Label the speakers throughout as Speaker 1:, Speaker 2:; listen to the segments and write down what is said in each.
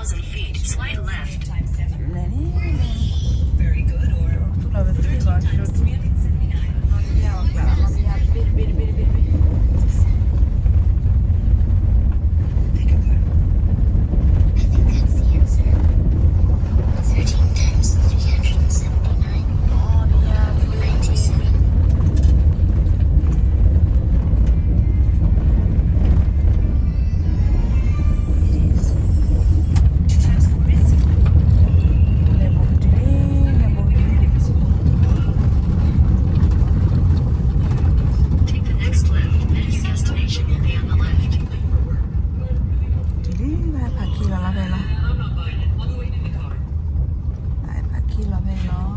Speaker 1: 1,000 feet, slide left.
Speaker 2: นี่ทุกเราเป็นที่ก่อนชุดนอนยาวกว่ามันยาวบิด
Speaker 1: 13 times 379.
Speaker 2: อ๋อนี่ยาวบิด
Speaker 1: Take the next left, then your destination will be on the left.
Speaker 2: ดีมาพักกี่เราไปละไปพักกี่เราไปเนาะ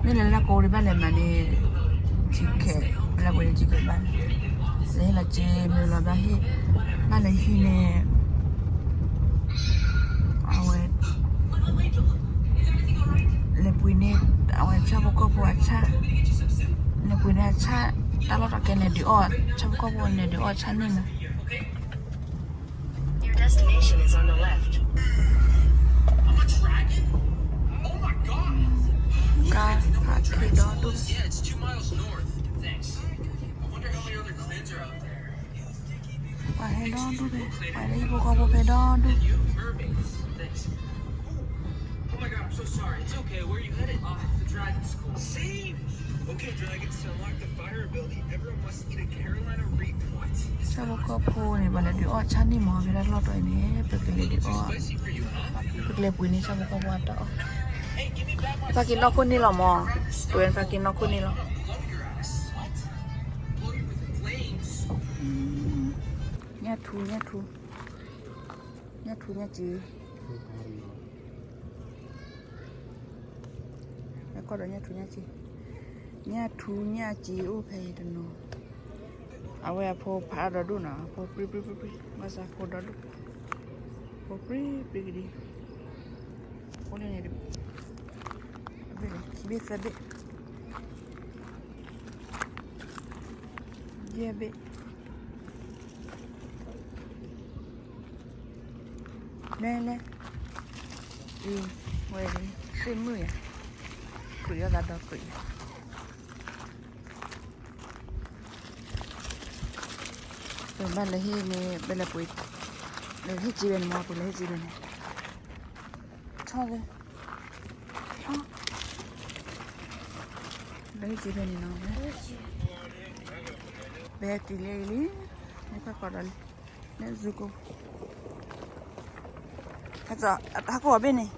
Speaker 2: นี่เลยละโกดีบ้านเลยมาเนี่ยจิกเกะละโกดีจิกเกะบ้านเลยละเจมีละบ้านที่บ้านเลยที่เนี่ยเอาไว้เลยปุยเนี่ยเอาไว้ชอบก็ปวดชาเลยปุยเนี่ยชาตลอดแกเนี่ยดีออดชอบก็ปวดเนี่ยดีออดชั้นนี่นะ
Speaker 1: Your destination is on the left.
Speaker 2: กาพักกี่ดอดู
Speaker 3: Yeah, it's 2 miles north. Thanks. I wonder how many other clans are out there.
Speaker 2: ไปให้ดอดูเลยไปเลยพวกเขาไปดอดู
Speaker 3: You? Mermaids. Thanks. Oh my god, I'm so sorry. It's okay. Where are you headed? The Dragon School. Same! Okay, Dragons, to unlock the fire ability, everyone must eat a Carolina Reap. What?
Speaker 2: ชอบก็พูเนี่ยบันเลยดีออดชั้นนี่หมอเวลารอดตัวนี้เป็นเลยดีออด
Speaker 3: Spicy for you, huh?
Speaker 2: เป็นเลยปุยนี่ชอบก็ว่าต่อ
Speaker 3: Hey, give me back my
Speaker 2: พากินนอกคนนี่หรอหมอตัวเองพากินนอกคนนี่หรอ
Speaker 3: love your ass. What? Bloated with flames.
Speaker 2: เนี่ยทูเนี่ยจีแล้วก็เดี๋ยวเนี่ยทูเนี่ยจีโอ้เพย์ดโนเอาไว้พอพาดดูนะพอปรีมาสักพอดดูพอปรีดีโอ้เนี่ยดิเบลคิดซะเบเยเบเน่เว้ยซื้อมือคุยแล้วดอกคุยเป็นบ้านเลยที่นี่เป็นละปุ๋ยเลยที่จีเป็นมอปุ๋ยเลยที่จีเป็นชอบเลยเลยที่จีเป็นนี่น้องเบสตีเลยนี่ก็กอดเลยเนี่ยซุกถ้าจะถ้ากูว่าเป็นนี่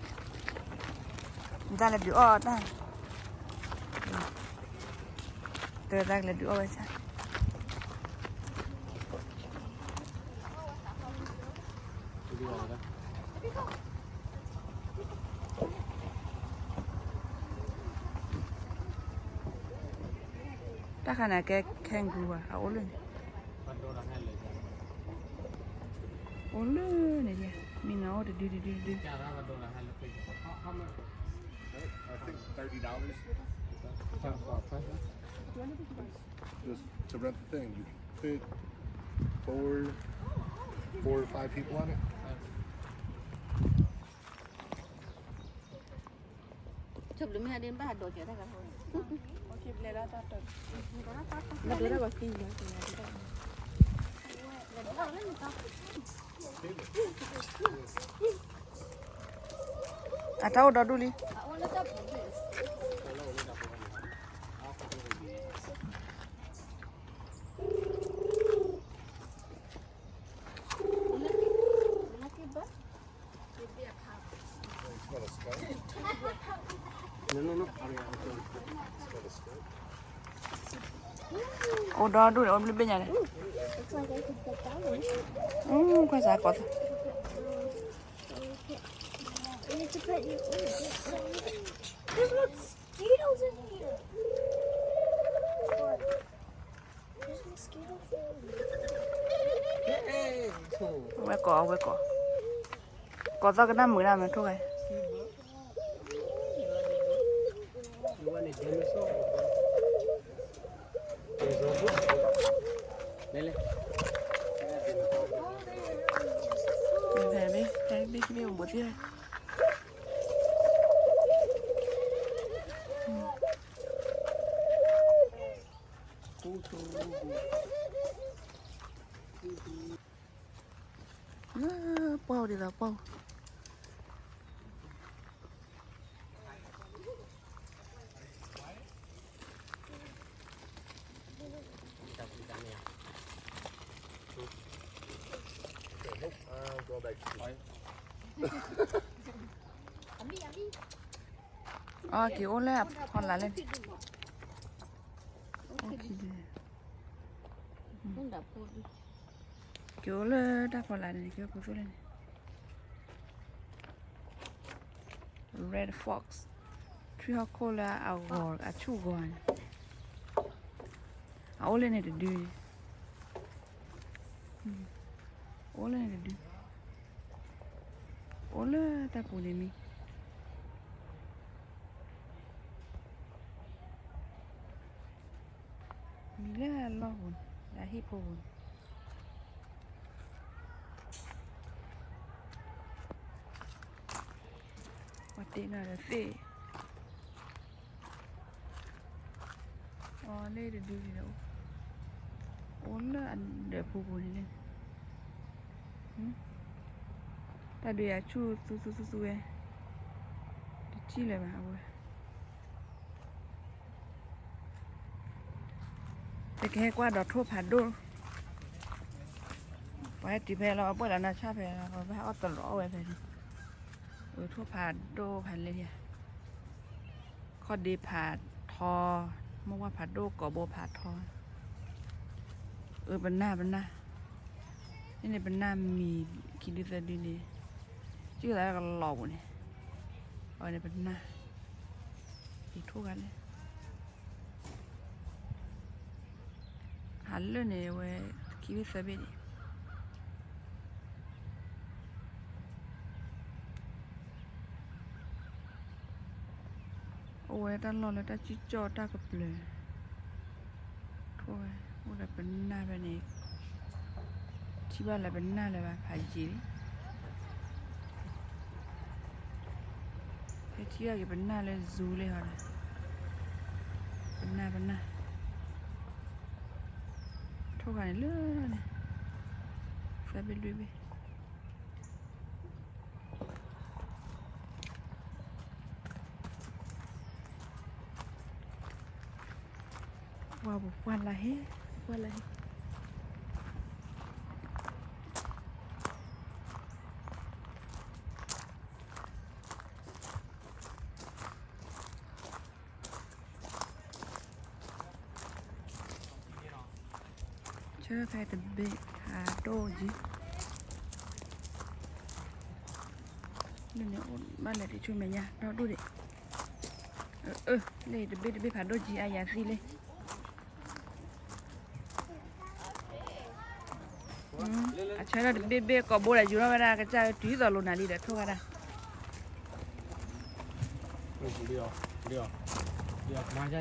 Speaker 2: ได้เลยดูอ๋อได้เดี๋ยวได้เลยดูอ๋อใช่ถ้าขนาดแกแข่งกูอะเอาเลยโอ้เลยเนี่ยเดียวมีเงาเดี๋ยว
Speaker 4: I think $30. Just to rent the thing. You fit four or five people on it.
Speaker 5: chụp được mấy đêm ba đồ chuyện này là thôi.
Speaker 2: Chụp lấy đó tao tự.
Speaker 5: Nó đưa ra vào phi rồi.
Speaker 2: À tao đó đi. Ô đó đủ để ôm lên bên nhà này. Quay ra có thôi.
Speaker 6: There's mosquitoes in here. There's mosquitoes in here.
Speaker 2: Quay cỏ. Có ra cái năm mới làm mà thôi. bữa thế này bao đi là bao
Speaker 4: Go back to the
Speaker 2: kiểu ôn lên còn lại lên
Speaker 5: Không đập cô đi.
Speaker 2: kiểu lên đã còn lại này kiểu bữa lên red fox truy họ cô là ảo gò à chu gò ảo lên này để đi ôn lên để đi ôn lên ta phụ đi mi mi là lo hồn là hip hồn và tên là phê đây để đi đâu ôn là ăn để phụ hồn lên ta đi à chu su e chi lại mà ơiแต่แค่กว่าดอกทั่วผัดดูไว้ตีแพเราเอาไปแล้วนะชาแพเราไปเอาตลอดไว้แพนี่ทั่วผัดดูผัดเลยเนี่ยข้อดีผัดทอเมื่อว่าผัดดูก่อโบผัดทอเป็นหน้านี่เนี่ยเป็นหน้ามีคิดดีแต่ดีนี่ชื่ออะไรก็หล่อเนี่ยเอาเนี่ยเป็นหน้าอีกทั่วกันเลยหันเลยเนี่ยเว้ยคิดดีแต่ดีโอ้ยด้านหล่อเลยด้านจิ๊กจอด้านกับเลยทั่วโอ้ยเป็นหน้าเป็นเอกที่บ้านเราเป็นหน้าเลยว่าผัดจีที่ว่าเป็นหน้าเลยซูเลยฮะเป็นหน้าทุกอย่างเลยเนี่ยใส่ไปลุยไปว้าวบุกวันละเฮ้วันละเฮ้เชื่อใครแต่เบคาโดจิเนี่ยบ้านไหนที่ช่วยแม่ยาเราดูดิเลยแต่เบคาโดจิอายาซีเลยใช่แล้วเบก็บอกเลยอยู่แล้วเวลากระจายที่ต่อลงนาลีเด็ดทุกคนนะ
Speaker 3: เดี๋ยวมาใช่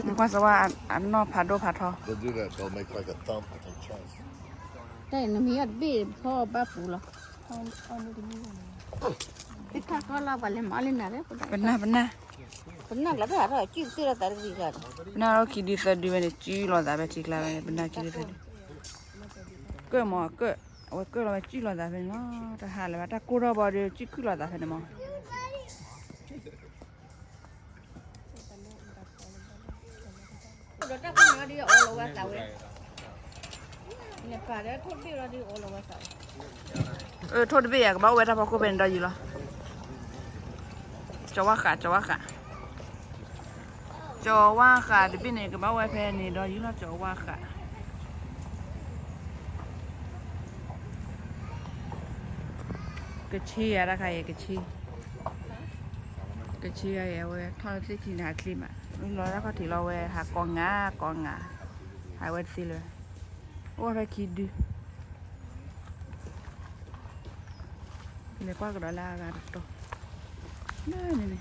Speaker 2: มีความสว่างอันนอกผัดโดผัดทอ
Speaker 4: They'll do that. They'll make like a thump with their chest.
Speaker 5: แต่น้ำมีอัดบีพ่อบ้าปูหรอติดข้าก็เราไปเล่นมาเล่นอะไรก็ได้
Speaker 2: เป็นหน้าเป็นหน้า
Speaker 5: เป็นนั่นแล้วก็จิ้มที่เราตัดดีกัน
Speaker 2: เป็นหน้าเราคิดดีสักดีวันนี้จี้หลอดแต่แบบจี้กลายเป็นหน้าคิดดีสักดีก็หมอก็เอาก็เราจี้หลอดแต่เป็นเนาะแต่หาเลยว่าถ้ากูเราบอกเดี๋ยวจี้ขึ้นหลอดแต่เป็นมั้ง
Speaker 5: เราจะพูดอะไรดีโอ้เราว่าสาวเนี่ยป่าแล้วทุกที่เราดีโอ้เราว่าสาว
Speaker 2: โทษด้วยอยากบอกไว้ถ้าพอกูเป็นได้อยู่หรอจะว่าขาเดี๋ยวพี่เนี่ยก็บอกไว้แพ้นี่ได้อยู่แล้วจะว่าขากระชี้อะไรใครกระชี้อะไรเว้ยท่อนที่หาคลิปอ่ะแล้วก็ถือเราเว้ยหากองงาหาเว็บซีเลยว่าไปคิดดูเลยกว่าก็ได้ละกันตัวนี่เล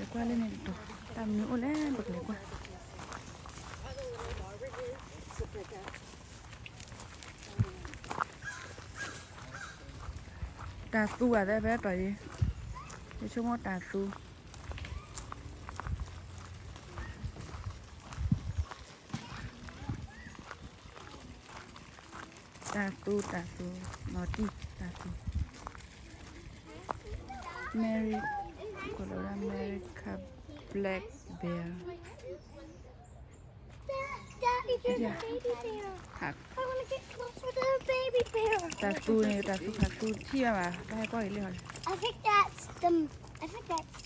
Speaker 2: ยกว่าเล่นนี่ตัว tạm nữa lên bực này qua tà su à đây bé trời đi để chúng nó tà su tà su naughty tà su Mary Colorado America Black Bear
Speaker 6: Daddy, there's
Speaker 2: Yeah.
Speaker 6: a baby bear.
Speaker 2: หัก
Speaker 6: I want to get closer to the baby bear.
Speaker 2: ตาซูเนี่ยตาซูหักซูเชี่ยมาได้ก้อยเลยค่ะ
Speaker 6: I think that's the. I think that's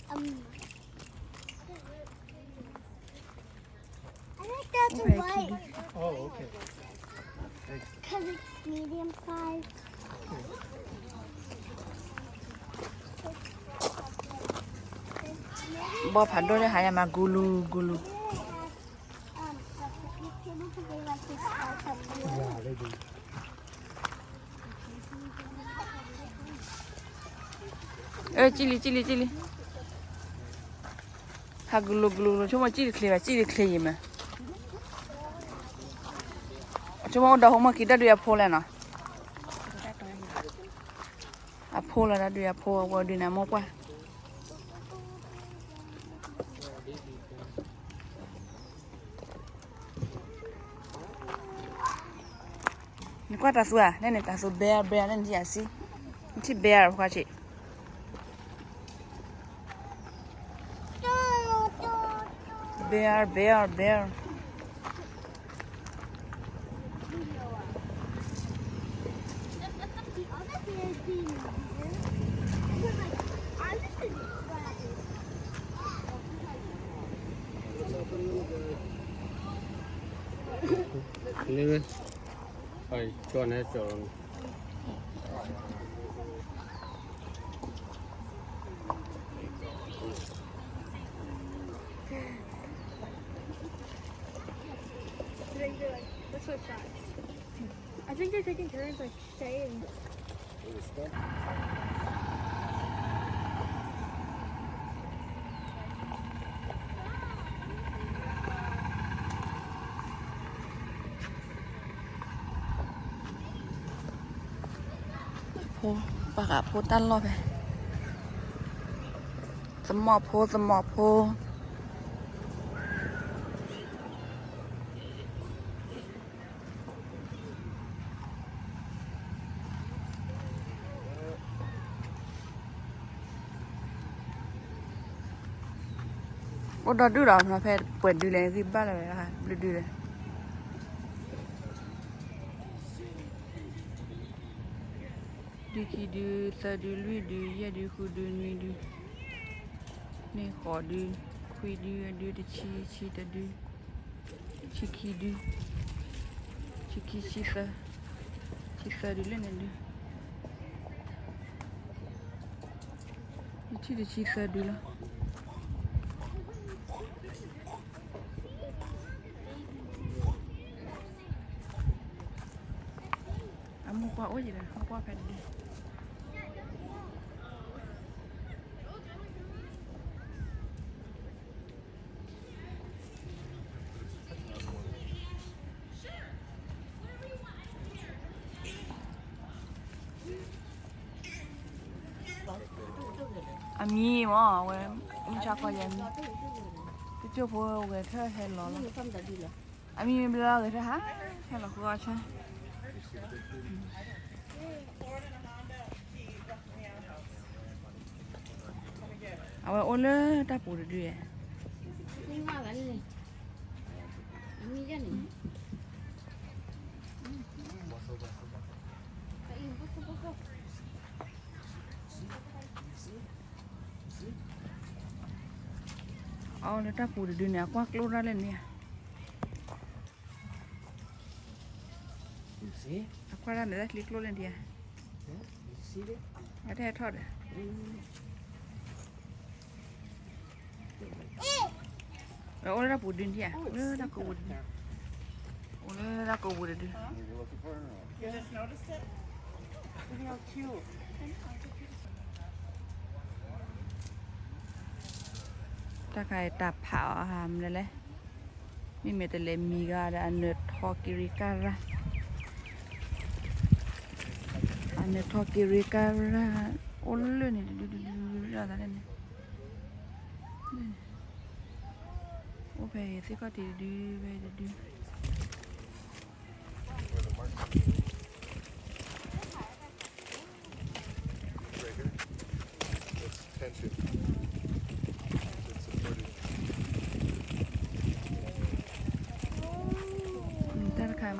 Speaker 6: I think that's a
Speaker 2: Okay,
Speaker 6: white
Speaker 4: Oh, okay.
Speaker 6: because it's medium size.
Speaker 2: บอผัดด้วยเลยหายามากูลูกูลู
Speaker 4: Yeah, they do.
Speaker 2: จิลิหักกูลูช่วงจิลิเคลียมาช่วงดาวมาคิดได้ด้วยพอแล้วนะพอแล้วด้วยพอว่าดีนะมากกว่านี่ก็ตาซูอ่ะนี่ตาซูเบียร์นั่นที่สิที่เบียร์พอชิเบียร์
Speaker 7: Ini phải cho nó trộn.
Speaker 6: I think they're taking turns like staying. โพปากอะโพตั้นรอบไปสมอโพโอ้ดอดูเราเพื่อเปิดดูเลยที่บ้านเลยนะคะดูเลยดูคีดูซาดูลุยดูยาดูคูดูนีดูนี่ขอดูคุยดูดูตะชีตะดูชีคีดูชีซาดูเล่นนั่นดูชีซาดูละอามุกว่าโอ้ยเลยมุกว่าแผ่นดินอามีมั้งเว้ยมุชาก็ยังก็เจ้าพ่อเว้ยเธอเห็นหรออามีไม่เล่าเลยเธอฮะเห็นหรอคือว่าใช่เอาไว้โอ้เลยตาปูดด้วยเอาเลยตาปูดด้วยเนี่ยควักลูกได้เลยเนี่ยควักได้เลยลิกลูกเลยเนี่ยไม่ได้ทอดเลยโอ้เลยตาปูดด้วยเนี่ยโอ้เลยตาปูดโอ้เลยตาปูดด้วย
Speaker 4: You just noticed it? Look how cute.
Speaker 6: ถ้าใครตับเผาอาหารเลยแหละมีเมตเลมีกาอันเนทอกิริการะอันเนทอกิริการะโอ้เลยนี่ดูอะไรเนี่ยโอ้ไปสิก็ดีไปดี
Speaker 4: Right here. That's tension. It's supported.
Speaker 6: แต่ละคำ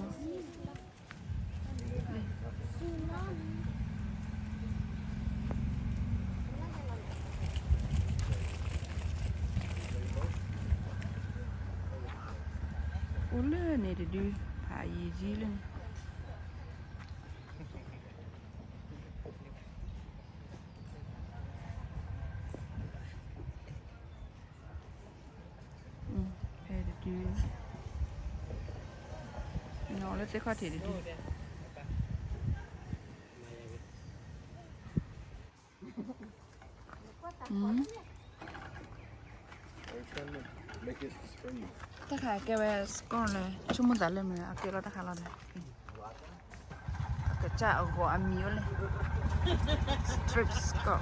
Speaker 6: โอ้เลยนี่ดูหายีจีเลยไปดูน้องแล้วจะข้อที่ดู
Speaker 4: They're trying to make it springy.
Speaker 6: ถ้าขายแกไปสก้อนเลยชั่วโมงแต่เลยมั้ยเอาเกลือตะขายเราเลยกระจาเอาหัวอามีวเลยสตริปสก็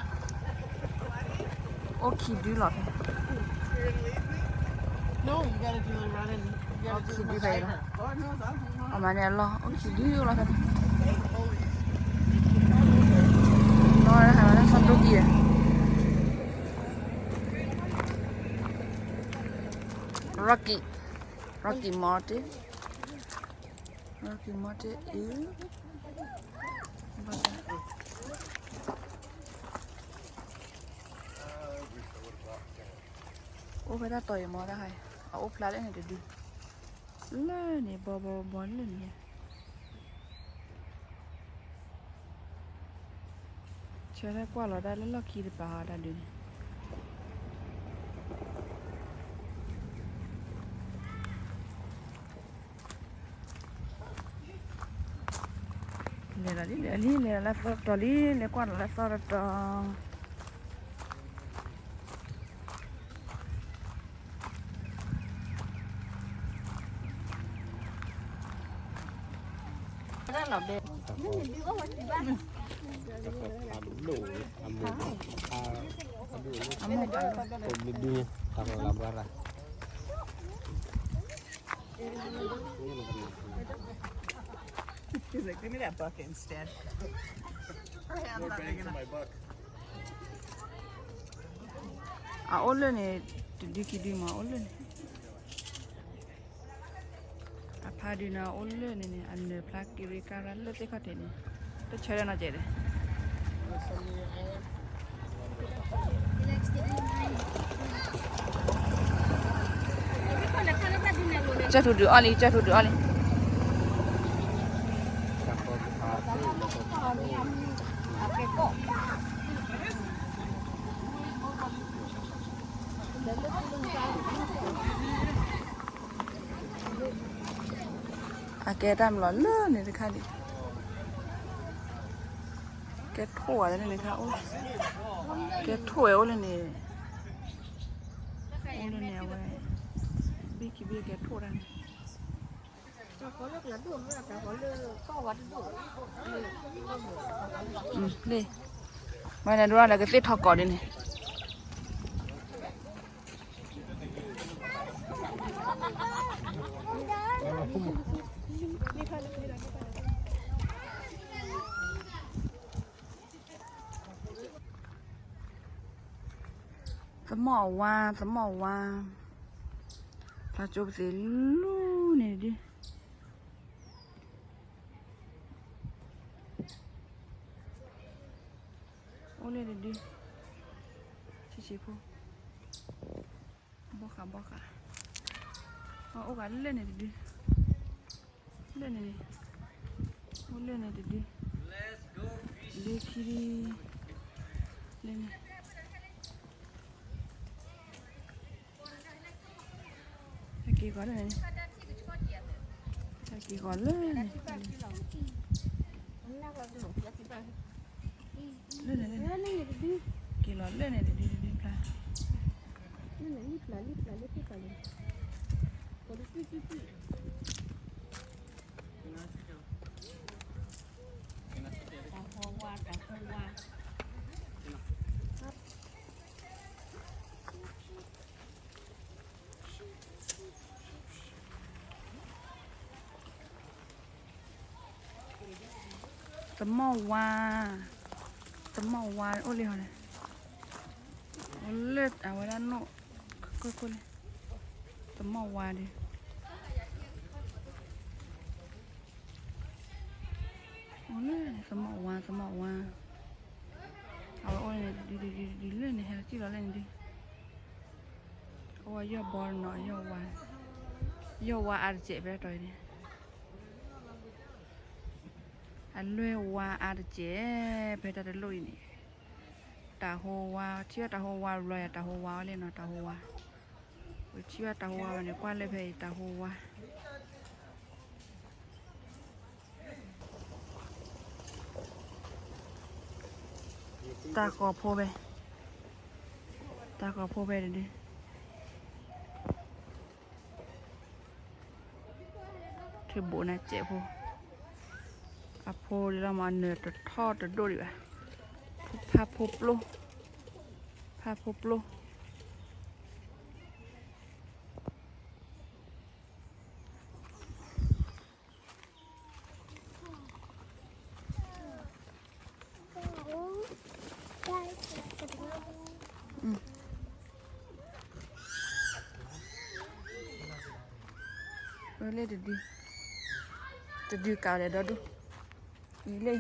Speaker 6: โอเคดูหรอ
Speaker 2: No, you gotta do it running. You
Speaker 6: โอ
Speaker 2: gotta
Speaker 6: เค
Speaker 2: do
Speaker 6: ดู
Speaker 2: it
Speaker 6: ไป
Speaker 2: right
Speaker 6: หรอ
Speaker 2: now. God knows I'm
Speaker 6: เอามาเนี่ยรอโอเคดูหรอกันรอแล้วค่ะแล้วซันดูกี่Rocky Martin is โอ้ไปได้ต่อยมอได้เอาโอ้พลาดได้ไงเดี๋ยวดูเล่นี่บอลเลยเนี่ยเชื่อได้กว่าเราได้แล้วเราคิดไปหาได้ดูle la foto lì le guarda la foto
Speaker 5: Rất là đẹp.
Speaker 2: He's like, give me that bucket instead. Her hand's
Speaker 4: More
Speaker 2: not
Speaker 4: bang
Speaker 2: big
Speaker 4: for
Speaker 2: enough.
Speaker 4: my buck.
Speaker 6: ole ne diki di ma ole ne apadi na ole ne an plak kiri karan le te khate ne to chhere na jere Jatuh du ali Cái đam ló lớn này thì khai đi cái thổi này này khai ôi cái thổi ôi này vậy bi cái thổi này đi mai này đoan là cái tết thọ cỏ đây này sắm mỏ hoa pha chụp gì lu này đi ô lên đi chị phu bó khả ô gắn lên này đi lên này ô lên này đi đi khi đi lên này Chị có này chị có lên này lên chị nó lên này đi ra ตะเมาวาโอ้เลยเหรอเนี่ยโอ้เลิศเอาไว้ด้านนอกก็เลยตะเมาวาดิโอ้เลยตะเมาวาเอาไว้โอ้เลยดีเล่นเนี่ยเฮ้ยที่เราเล่นดิเอาไว้ย่อบอลหน่อยย่อวาอาร์เจ็บไปต่อยดิอันเลื่อว่าอาร์เจ็บไปแต่ลุยนี่ตาหัวเชื่อตาหัวลอยตาหัวเลยเนาะตาหัวเชื่อตาหัวมันเนี่ยกว่าเลยไปตาหัวตาขอโพไปเดี๋ยวดิเธอโบนะเจ็บโพอะโพเดี๋ยวเรามาเนื้อตัวทอดตัวดูดิวะพาพุบโลเลยเดี๋ยวดีกาวเดี๋ยวดูอีเลย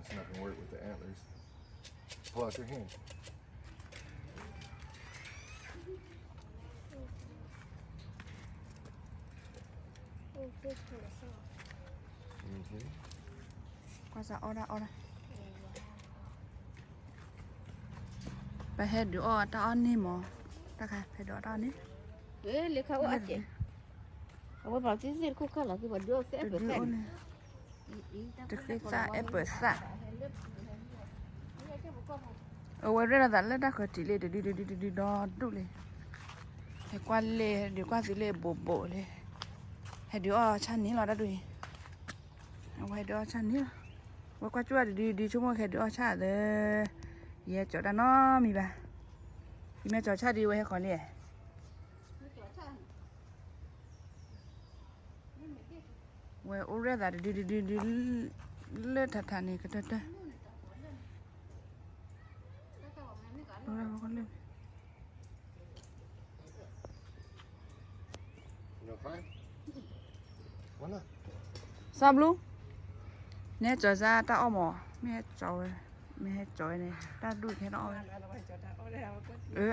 Speaker 4: It's not gonna work with the antlers. Pull out your hand. Mm-hmm.
Speaker 6: ก็จะเอาละไปเฮ็ดดูอ้อตาอ้อนนี่หมอตาค่ะไปดูตานี่
Speaker 5: le ka o ate o ba ti se ku kala ki ba dio se
Speaker 6: ดู
Speaker 5: pe
Speaker 6: ดู
Speaker 5: se
Speaker 6: อ้อนจะคิดซะเอเปิดซะเอาไว้เรื่องนั้นแล้วถ้าเกิดจีเลยดีดอดูเลยให้กว่าเลยเดี๋ยวกว่าสิเลยโบเลยให้เดี๋ยวชั้นนี้เราได้ดูเอาไว้เดี๋ยวชั้นนี้ว่าก็ช่วยดีชั่วโมงแค่เดี๋ยวชาเลยเย่จอดน้อมีป่ะที่แม่จอดชาดีไว้ให้ขอเลยเว้ยโอ้เรื่องอะไรดีเลือดทันนี่ก็ได้ดูแล้วก็เล่น
Speaker 4: You gonna cry? Why not?
Speaker 6: ทราบรู้เนี่ยจอดซะตาอ้อมแม่จอยเนี่ยตาดูแค่น้อย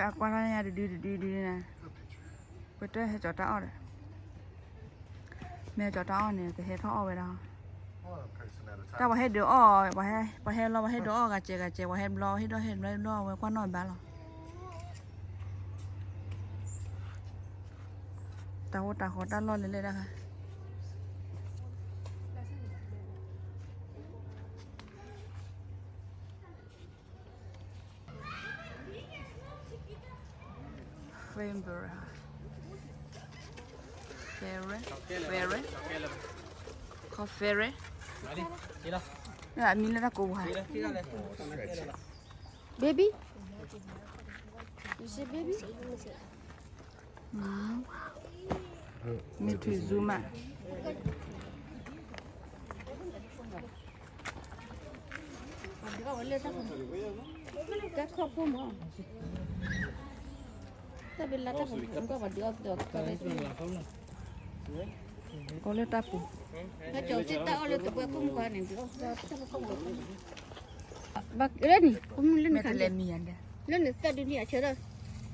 Speaker 6: อากวาลเนี่ยดีนะก็จะให้จอดตาอ้อเลยแม่จอดตาอ้อเนี่ยก็ให้ท้ออ้อไปแล้ว
Speaker 4: One person at a time.
Speaker 6: ถ้าว่าให้เดี๋ยวอ้อว่าให้เราว่าให้เดี๋ยวอ้อกะเจว่าให้รอให้เห็นไว้รอไว้กว่านอนบ้านหรอตาโหตาขอตาร้อนเลยนะคะเฟรมเบอร์เฟรคอเฟร
Speaker 7: Mari, sila.
Speaker 6: เนี่ยมีแล้วนะกูค่ะ
Speaker 7: Sila le.
Speaker 5: baby you say baby
Speaker 6: มีถือซูมอ่ะ
Speaker 5: ka ko po mo ta bella ta ko ba dio dio ka ba
Speaker 6: ก็เลยตาปู
Speaker 5: ka jo se ta ole to ko mo ka ni dio ba le ni kum le
Speaker 6: แม่
Speaker 5: ni
Speaker 6: จะ
Speaker 5: ka
Speaker 6: เล่นมีอันเดียว
Speaker 5: le ni ta dunia chera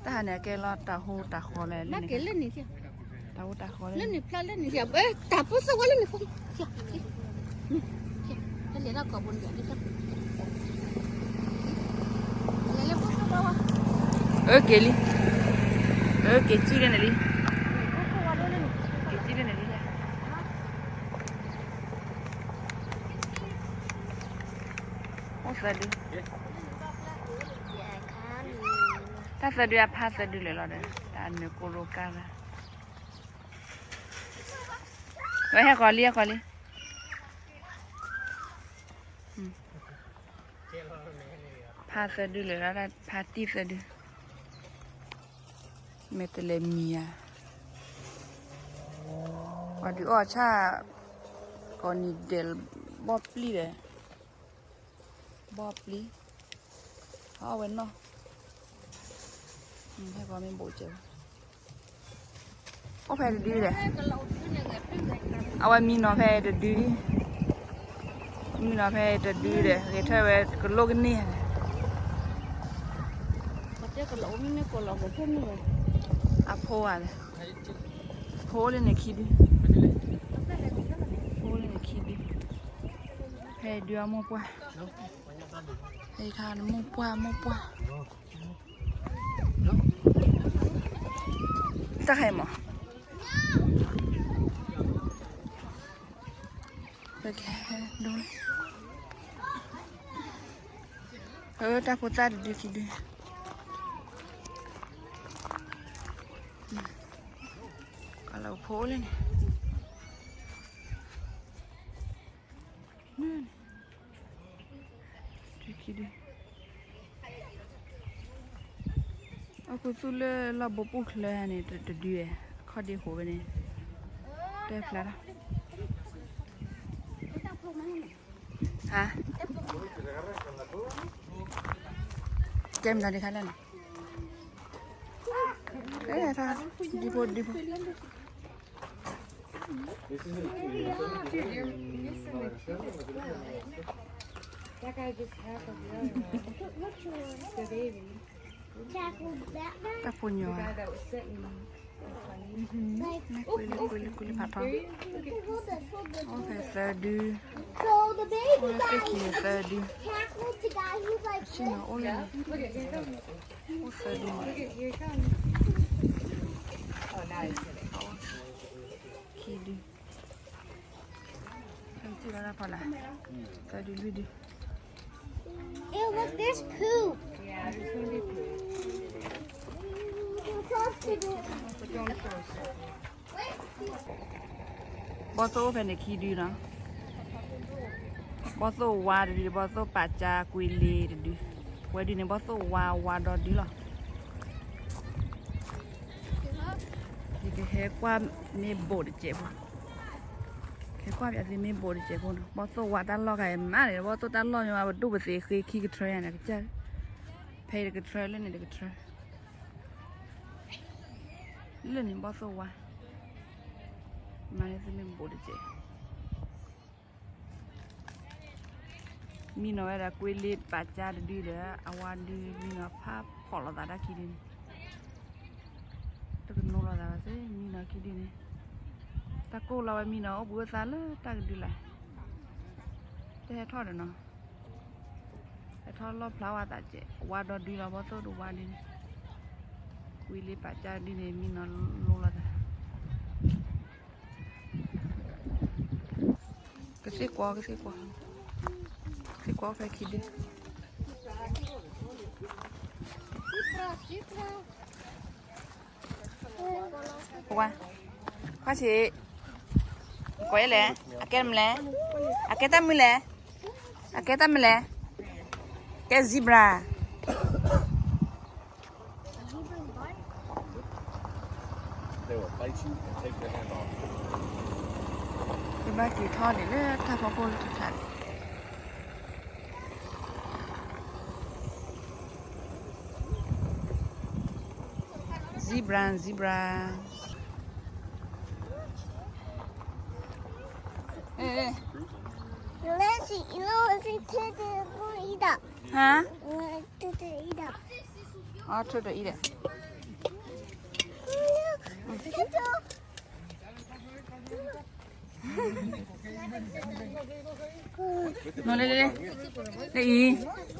Speaker 6: ตาเนี่ยแกรอตาโหตาคอเลย
Speaker 5: ba
Speaker 6: เล่น
Speaker 5: ke le ni sia
Speaker 6: ตาโหตาคอเลย
Speaker 5: le ni pla le ni sia ba ta po sa wala ni ko sia ta le na ko bun ya ni ta le po sa ba wa
Speaker 6: เกลี่เกจีกันเลย
Speaker 5: ko wa le ni
Speaker 6: เกจีกันเลยโอ้สวัสดี ถ้าสะดวกพาสะดวกเลยเราเด้อแต่อันนี้กูรู้กันละไว้ให้ก่อนเรียกก่อนเลยพาสะดวกเลยแล้วพาตีสะดวกเมตเลเมียวันที่อ้อชาก่อนนี้เดลบอบลีเลยบอบลีเอาไว้เนาะให้ความไม่โบเจอโอ้แพ้ดื้อเลยเอาไว้มีน้องแพ้ดื้อมีน้องแพ้ดื้อเลยเฮ้ยเธอไปก็โลกนี่
Speaker 5: Chứ còn lỗ mới còn lỗ của thêm người.
Speaker 6: อะโพอะไรโพเลยเนี่ยคิดดิโพเลยเนี่ยคิดดิเฮ้ยเดี๋ยวมั่วป่ะเฮ้ยทานมั่วป่ะตาใครหมอไปแค่ดูตาโพตาดูคิดดิเราโพเลยเนี่ยนี่ดูคิดดิเอาคุณสุเล่เราบุปุกเลยเนี่ยจะดูเอ๋ข้อดีหัวไปเนี่ยได้พลาดฮะเกมอะไรกันล่ะเนี่ยเอ๊ะท่าดีบุดีบุ tak punya kulit patah okay tadi
Speaker 8: So the baby
Speaker 6: oh
Speaker 8: guy
Speaker 6: kecil tadi
Speaker 8: tackled the guy who's like
Speaker 6: sini oh ya oh tadi kidi nanti dah apa lah tadi dulu di
Speaker 8: ew, look, there's poop. We're close to the
Speaker 6: botol apa ni kidi na botol wah di botol paca kuili di wedi ni botol wah dah di lah jika hekwa ni bod cebo hekwa biasa ni bod cebo botol wah tan lo kayak mana botol tan lo cuma berdua bersih kiki ke tray nak kerja pay ke tray ni ke tray ni botol wah mana sih ni bod ceboมีน้อยละกุยเล็ดปัจจาดีเลยอาวันดีมีน้อยภาพขอเราตาได้คิดดิตะกันโนเราตาเซ่มีน้อยคิดดิเนี่ยตะโกเราไปมีน้อยบัวซาเลยตะกันดีเลยจะให้ทอดเนาะให้ทอดรอบพลาวตาเจว่าดอดีเราบ่ต้องดูว่าดิกุยเล็ดปัจจาดีเนี่ยมีน้อยโลเราตากระเซกว่าc'est quoi faire qui dit qua khoa chị quay lẹ à cái lẹ à cái tâm lẹ à cái tâm lẹ cái zebra
Speaker 4: They will bite you and take your hand off.
Speaker 6: cái ba kỳ thọ để lấy thà phao phô thật thật zebra eh
Speaker 8: Nancy, you know what's in the eat up.
Speaker 6: hả
Speaker 8: To the eat up.
Speaker 6: thôi để ý đấy nó đây ý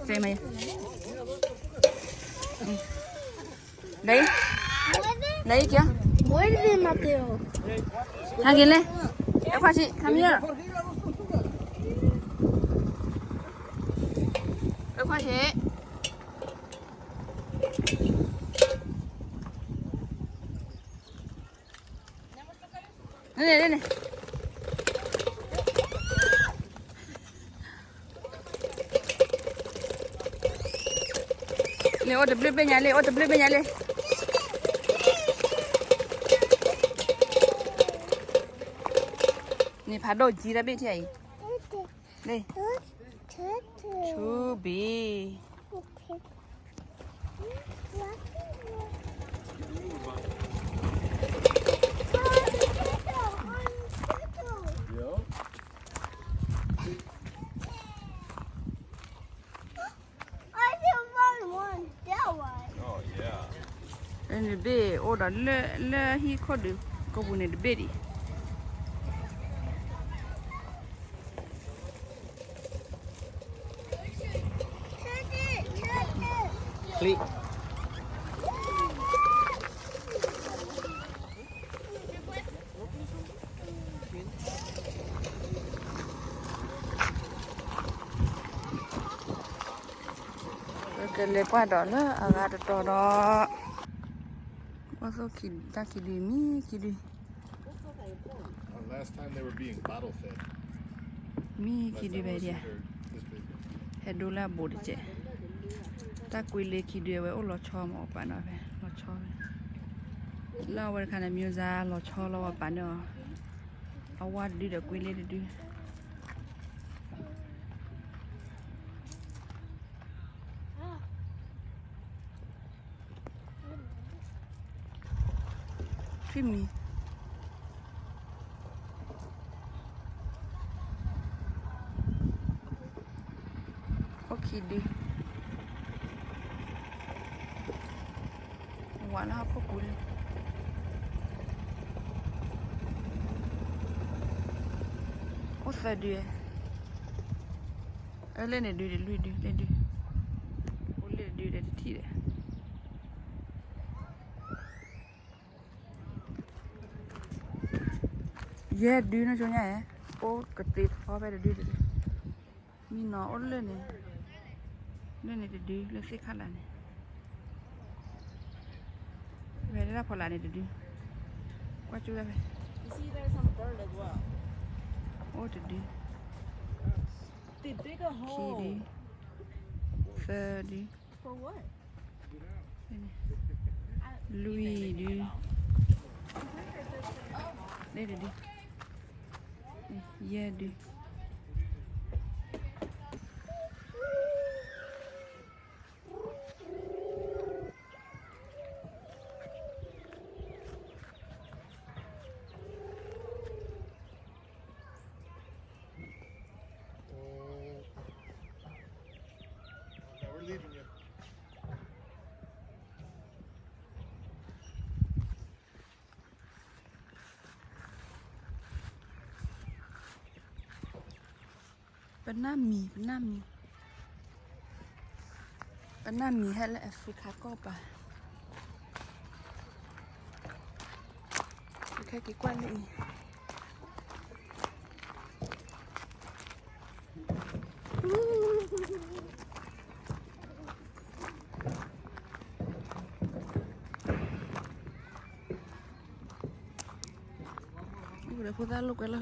Speaker 6: xem mày đấy đấy kìa
Speaker 8: Where did they Mateo?
Speaker 6: hàng kia lên em khoa chị come here em khoa chị đây. Lê ô tập bên nhà Lê, ô tập bên nhà Lê. Nè phá đồ gì ra bên chị? Đây. Chú bì.
Speaker 4: Yeah.
Speaker 8: I can run one that way.
Speaker 4: Oh yeah.
Speaker 6: Đây là bê, ô đó lê hi khó được. Có bùn này bê đi.
Speaker 7: Click.
Speaker 6: Cái lê qua đó là à gà đó đó. Bao giờ ta đi mi đi.
Speaker 4: Last time they were being bottle fed.
Speaker 6: Mi
Speaker 4: Last
Speaker 6: đi
Speaker 4: time
Speaker 6: về
Speaker 4: was
Speaker 6: đi.
Speaker 4: they're this big.
Speaker 6: Hết đô la bồ đi chứ. Ta quy lê đi về ô lo cho mà bạn nói về lo cho. Lao về khả năng miêu ra lo cho lo bạn nữa. Áo qua đi được quy lê đi. Phim mi. Ok đi. Wala hapo kule. Osa dia. Ele ne dia lui dia le dia. Ole dia de tire. Ye dia na jonya hai. O kate pha ba dia. Mi na ole ne. Ne ne dia le se khala ne. Về ra phò lại này được đi. Qua chú ra về. Ô được đi. Khi đi. Sơ đi. Lui đi. Đây được đi. Yeah đi.
Speaker 4: Yeah, we're leaving you.
Speaker 6: Banami hay là Africa có bà. Cái quan này. Udah putar lu kalau.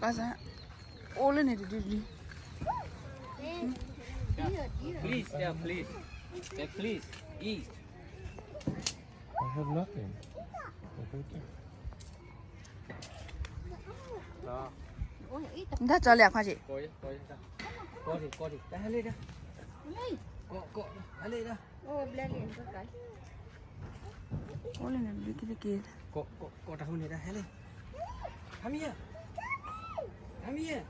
Speaker 6: Pasal, oleh ni di.
Speaker 7: Please, yeah, please. Yeah, please, eat.
Speaker 4: I have nothing.
Speaker 7: Đó,
Speaker 6: Dah jalan apa sih?
Speaker 7: coi ra. Coi đi, đã lên ra. Cọ, đã lên ra.
Speaker 5: Oh, belain tu kan.
Speaker 6: Oleh ni dikit-dikit.
Speaker 7: Cọ tahun ni dah lên. Come here.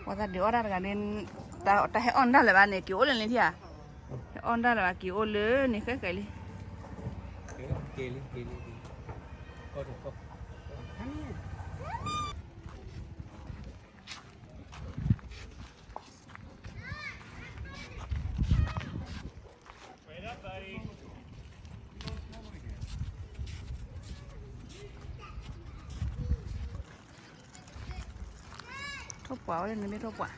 Speaker 6: Wah tadi orang kan ni tak on dah lepas ni kio oleh ni dia. On dah lepas kio oleh ni kali.
Speaker 7: Kê lên. Coi. Come here.
Speaker 6: Thốt quả oleh ni thốt quả.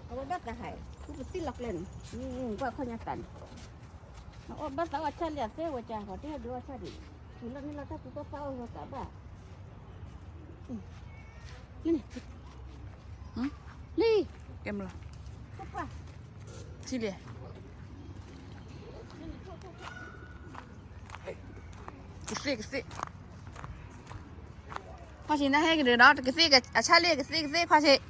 Speaker 5: เอาไว้บัดตะไห้กูไปสิหลักเล่นนี่ว่าเขาเนี่ยกันเอาบัดสาวชันเลียเสียว่าจ้าขอเที่ยวดูว่าชาดินี่เราถ้ากูก็เฝ้าเรากลับบ้านนี่
Speaker 2: Kem lah.
Speaker 5: ก็ป่ะ
Speaker 2: Sini. Kesi. Pasi dah hai ke dah. Kesi ke acha le kesi pasi.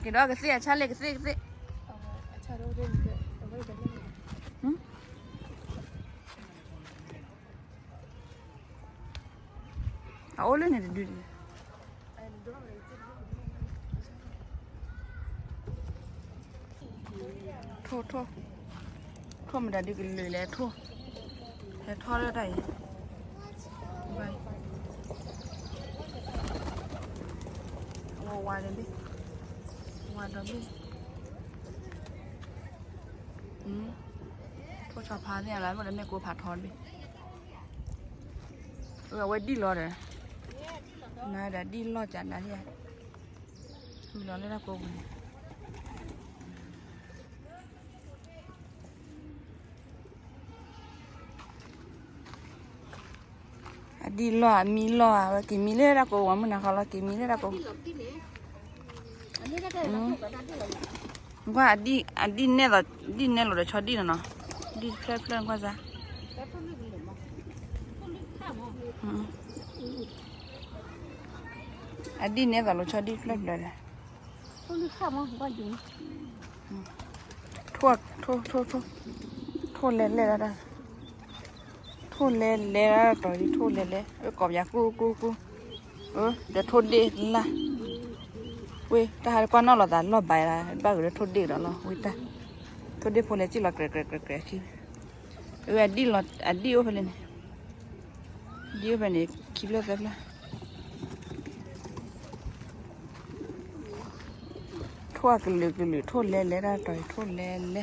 Speaker 2: Ke dah kesi acha le kesi. Oleh ni dulu. Thua mình đã đi cái lưỡi lẹ thua. Lẹ thua ra đây. Vậy. Ngoài đây đi. Ngoài đó đi. Thua chọc phá này là một đứa này cô phá thon đi. Vậy đi lo rồi. Này đã đi lo chán đã đi. Mình lo lên là cô. Đi lo mi lo và cái mi lên là cô mà nó là cái mi lên là cô. Qua đi nè rồi cho đi nó. Đi phép qua ra. Đi nè rồi cho đi phép rồi. Thua lên ra đây. Thua lên ra rồi đi thua lên cọp nhà cu để thua đi là ui ta hai con nó là đàn nó bài là ba người thua đi đó nó ui ta thua đi phun này chỉ là kẹt chi đi là đi ở bên này đi ở bên này kịp lên rồi thua cái lưỡi thua lên ra rồi thua lên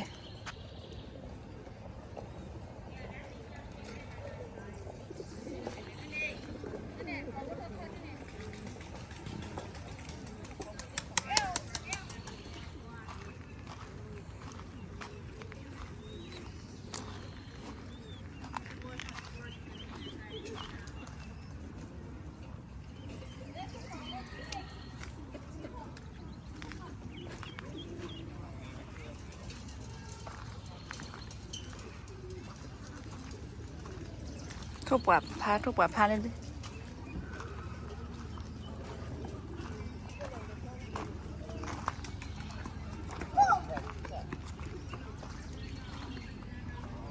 Speaker 2: thuốc quả pha lên đi.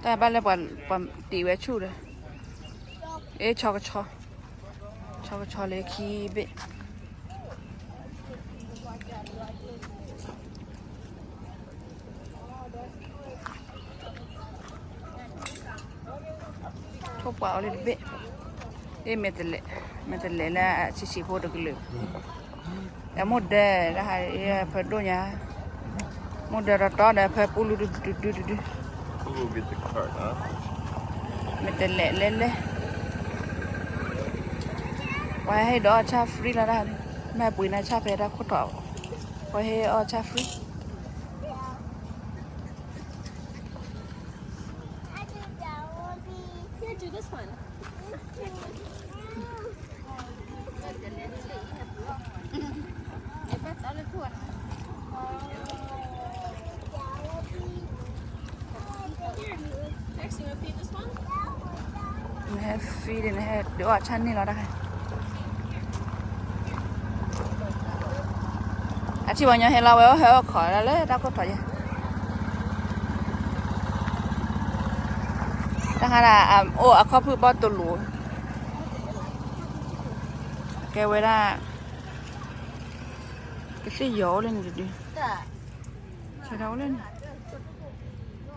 Speaker 2: Ta ba là bọn tỉ bé chu rồi. Ê cho cái cho lấy khi bị. Thuốc quả lên bị. Ê mệt lệ là chỉ vô được cái lửa. Đã một đề là hai phải đôi nhà. Một đề là to để phải bù lù đu.
Speaker 4: We'll get the cart, huh?
Speaker 2: Mệt lệ. Quay hay đó cha free là ra đi. Mẹ bùi này cha về ra khuất tỏ. Quay hay cha free.
Speaker 5: Here, do this one. Next, you want to feed this one?
Speaker 2: Này free này đứa ở chân này nó đây. Chị bảo nhà hay là hơi khỏi là lấy đâu có phải gì. Đang là khó phụ bao tổ lúa. Cái vậy là cái xe gió lên rồi đi. Xe đâu lên.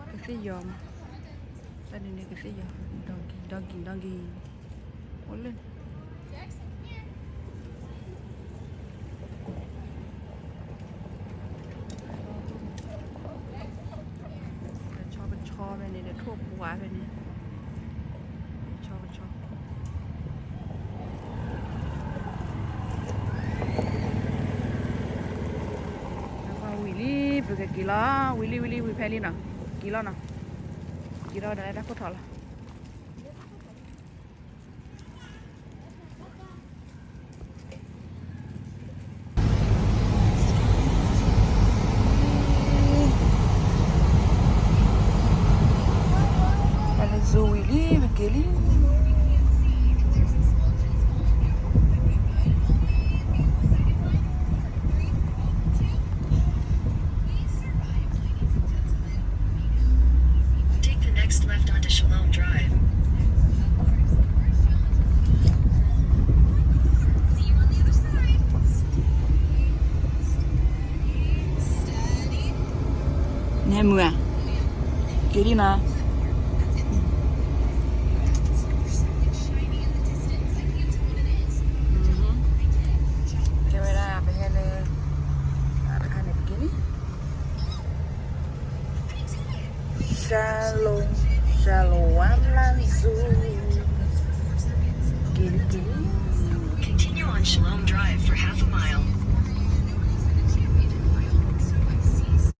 Speaker 2: Cái xe gió mà. Đây này cái xe gió. Donkey. Ôi lên. Cho bên này
Speaker 6: เดี๋ยวทั่วปัวไปนี่ชอบแล้วก็วิลลี่ไปกับกี่ล้อวิลลี่วิแพลี่น่ะกี่ล้อน่ะกี่ล้อได้ก็ถอดละZoili, Begeli.
Speaker 1: Take the next left onto Shalom Drive. See you on the other side.
Speaker 6: Nè mưa. Kia đi nào. Shalom, shalom, lanzu.